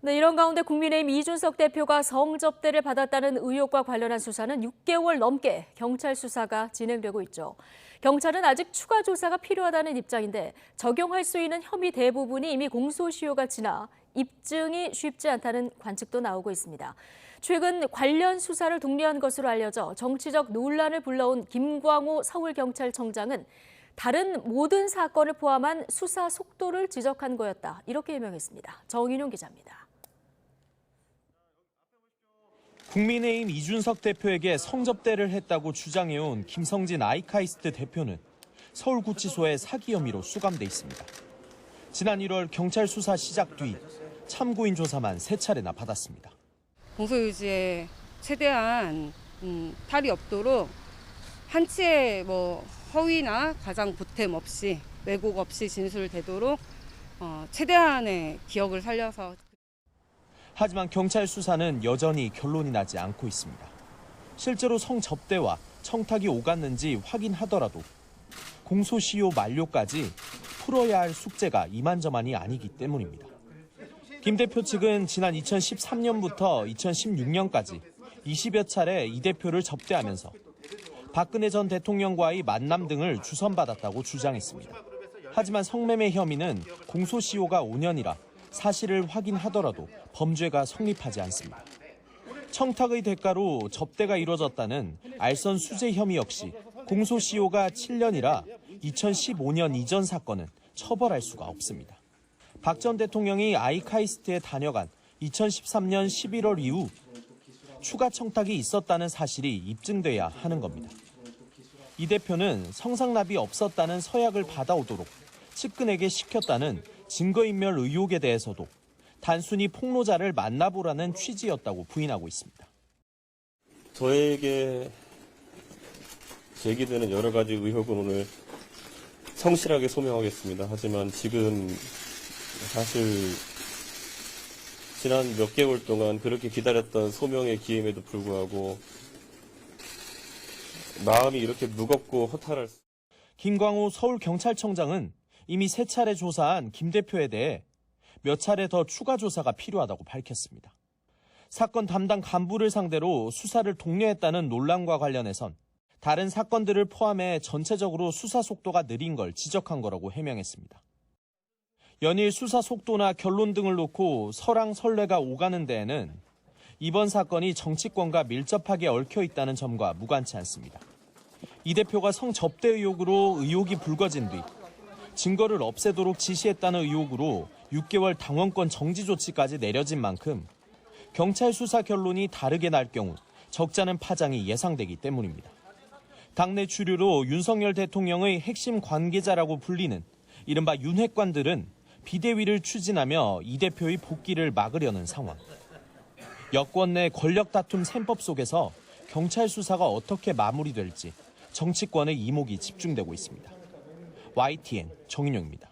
네, 이런 가운데 국민의힘 이준석 대표가 성접대를 받았다는 의혹과 관련한 수사는 6개월 넘게 경찰 수사가 진행되고 있죠. 경찰은 아직 추가 조사가 필요하다는 입장인데 적용할 수 있는 혐의 대부분이 이미 공소시효가 지나 입증이 쉽지 않다는 관측도 나오고 있습니다. 최근 관련 수사를 독려한 것으로 알려져 정치적 논란을 불러온 김광호 서울경찰청장은 다른 모든 사건을 포함한 수사 속도를 지적한 거였다. 이렇게 해명했습니다. 정인용 기자입니다. 국민의힘 이준석 대표에게 성접대를 했다고 주장해온 김성진 아이카이스트 대표는 서울구치소에 사기 혐의로 수감돼 있습니다. 지난 1월 경찰 수사 시작 뒤 참고인 조사만 3차례나 받았습니다. 공소유지에 최대한 탈이 없도록 한치의 허위나 가장 보탬 없이 왜곡 없이 진술되도록 최대한의 기억을 살려서. 하지만 경찰 수사는 여전히 결론이 나지 않고 있습니다. 실제로 성접대와 청탁이 오갔는지 확인하더라도 공소시효 만료까지 풀어야 할 숙제가 이만저만이 아니기 때문입니다. 김 대표 측은 지난 2013년부터 2016년까지 20여 차례 이 대표를 접대하면서 박근혜 전 대통령과의 만남 등을 주선받았다고 주장했습니다. 하지만 성매매 혐의는 공소시효가 5년이라 사실을 확인하더라도 범죄가 성립하지 않습니다. 청탁의 대가로 접대가 이루어졌다는 알선 수재 혐의 역시 공소시효가 7년이라 2015년 이전 사건은 처벌할 수가 없습니다. 박 전 대통령이 아이카이스트에 다녀간 2013년 11월 이후 추가 청탁이 있었다는 사실이 입증돼야 하는 겁니다. 이 대표는 성상납이 없었다는 서약을 받아오도록 측근에게 시켰다는 증거인멸 의혹에 대해서도 단순히 폭로자를 만나보라는 취지였다고 부인하고 있습니다. 저에게 제기되는 여러 가지 의혹은 오늘 성실하게 소명하겠습니다. 하지만 지금 사실 지난 몇 개월 동안 그렇게 기다렸던 소명의 기임에도 불구하고 마음이 이렇게 무겁고 허탈할 수. 김광호 서울경찰청장은 이미 3차례 조사한 김 대표에 대해 몇 차례 더 추가 조사가 필요하다고 밝혔습니다. 사건 담당 간부를 상대로 수사를 독려했다는 논란과 관련해선 다른 사건들을 포함해 전체적으로 수사 속도가 느린 걸 지적한 거라고 해명했습니다. 연일 수사 속도나 결론 등을 놓고 설왕설래가 오가는 데에는 이번 사건이 정치권과 밀접하게 얽혀 있다는 점과 무관치 않습니다. 이 대표가 성접대 의혹으로 의혹이 불거진 뒤 증거를 없애도록 지시했다는 의혹으로 6개월 당원권 정지 조치까지 내려진 만큼 경찰 수사 결론이 다르게 날 경우 적잖은 파장이 예상되기 때문입니다. 당내 주류로 윤석열 대통령의 핵심 관계자라고 불리는 이른바 윤핵관들은 비대위를 추진하며 이 대표의 복귀를 막으려는 상황. 여권 내 권력 다툼 셈법 속에서 경찰 수사가 어떻게 마무리될지 정치권의 이목이 집중되고 있습니다. YTN 정인용입니다.